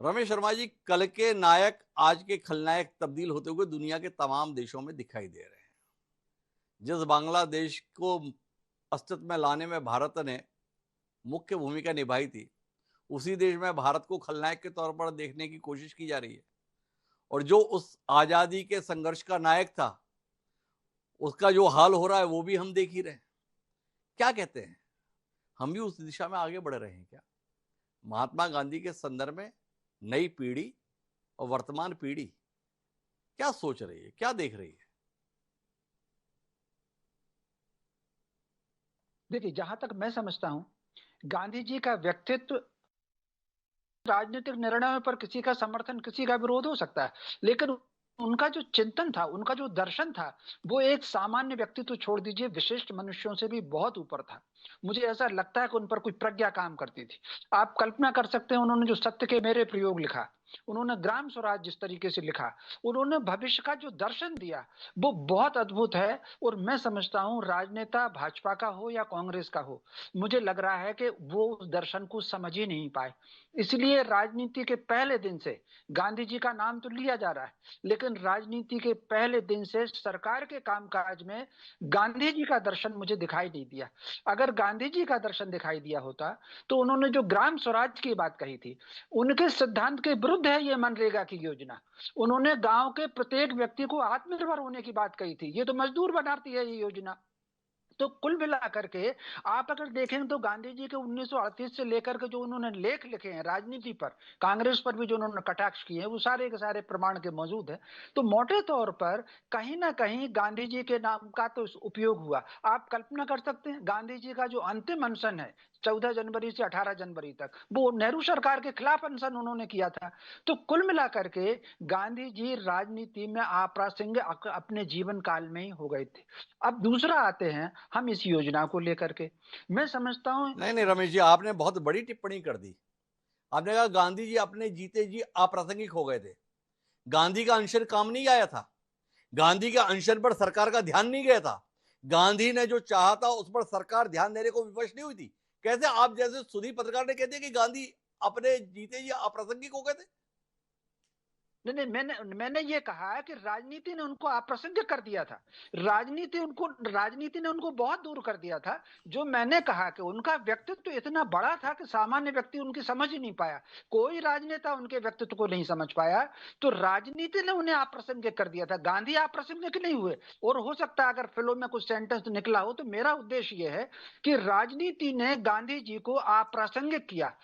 रमेश शर्मा जी, कल के नायक आज के खलनायक तब्दील होते हुए दुनिया के तमाम देशों में दिखाई दे रहे हैं। जिस बांग्लादेश को अस्तित्व में लाने में भारत ने मुख्य भूमिका निभाई थी, उसी देश में भारत को खलनायक के तौर पर देखने की कोशिश की जा रही है। और जो उस आजादी के संघर्ष का नायक था, उसका जो हाल हो रहा है वो भी हम देख ही रहे हैं। क्या कहते हैं, हम भी उस दिशा में आगे बढ़ रहे हैं क्या? महात्मा गांधी के संदर्भ में नई पीढ़ी और वर्तमान पीढ़ी क्या सोच रही है, क्या देख रही है? देखिए, जहां तक मैं समझता हूं, गांधी जी का व्यक्तित्व राजनीतिक निर्णयों पर किसी का समर्थन, किसी का विरोध हो सकता है, लेकिन उनका जो चिंतन था, उनका जो दर्शन था, वो एक सामान्य व्यक्तित्व छोड़ दीजिए, विशिष्ट मनुष्यों से भी बहुत ऊपर था। मुझे ऐसा लगता है कि उन पर कोई प्रज्ञा काम करती थी। आप कल्पना कर सकते हैं, उन्होंने जो सत्य के मेरे प्रयोग लिखा, उन्होंने ग्राम स्वराज जिस तरीके से लिखा, उन्होंने भविष्य का जो दर्शन दिया, वो बहुत अद्भुत है। और मैं समझता हूं, राजनेता भाजपा का हो या कांग्रेस का हो, मुझे लग रहा है कि वो उस दर्शन को समझ ही नहीं पाए। इसलिए राजनीति के पहले दिन से गांधी जी का नाम तो लिया जा रहा है, लेकिन राजनीति के पहले दिन से सरकार के कामकाज में गांधी जी का दर्शन मुझे दिखाई नहीं दिया। अगर गांधी जी का दर्शन दिखाई दिया होता, तो उन्होंने जो ग्राम स्वराज की बात कही थी, उनके सिद्धांत के विरुद्ध है ये मनरेगा की योजना। उन्होंने गांव के प्रत्येक व्यक्ति को आत्मनिर्भर होने की बात कही थी, ये तो मजदूर बनाती है ये योजना। तो कुल मिलाकर के आप अगर देखें, तो गांधी जी के 1938 से लेकर के जो उन्होंने लेख लिखे हैं राजनीति पर, कांग्रेस पर भी जो उन्होंने कटाक्ष किए हैं, वो सारे के सारे प्रमाण के मौजूद है। तो मोटे तौर पर कहीं ना कहीं गांधी जी के नाम का तो उपयोग हुआ। आप कल्पना कर सकते हैं, गांधी जी का जो अंतिम अनशन है 14 जनवरी से 18 जनवरी तक, वो नेहरू सरकार के खिलाफ अनशन उन्होंने किया था। तो कुल मिलाकर के गांधी जी राजनीति में अप्रासंगिक अपने जीवन काल में ही हो गए थे। अब दूसरा आते हैं हम इस योजना को लेकर के, मैं समझता हूं। नहीं नहीं रमेश जी, आपने बहुत बड़ी टिप्पणी कर दी। आपने कहा गांधी जी अपने जीते जी अप्रासंगिक हो गए थे। गांधी का अनशन काम नहीं आया था। गांधी के अनशन पर सरकार का ध्यान नहीं गया था। गांधी ने जो चाहा था उस पर सरकार ध्यान देने को विवश नहीं हुई थी। कैसे आप जैसे सुधी पत्रकार ने कहते हैं कि गांधी अपने जीते जी अप्रासंगिक हो गए थे? नहीं नहीं, मैंने ये कहा कि राजनीति ने उनको अप्रासंगिक कर दिया था। राजनीति ने उनको बहुत दूर कर दिया था। जो मैंने कहा कि उनका व्यक्तित्व तो इतना बड़ा था कि सामान्य व्यक्ति उनकी समझ ही नहीं पाया, कोई राजनेता उनके व्यक्तित्व को नहीं समझ पाया। तो राजनीति ने उन्हें अप्रासंगिक कर दिया था, गांधी अप्रासंगिक नहीं हुए। और हो सकता है अगर फिल्म में कुछ सेंटेंस निकला हो, तो मेरा उद्देश्य यह है कि राजनीति ने गांधी जी को अप्रासंगिक किया।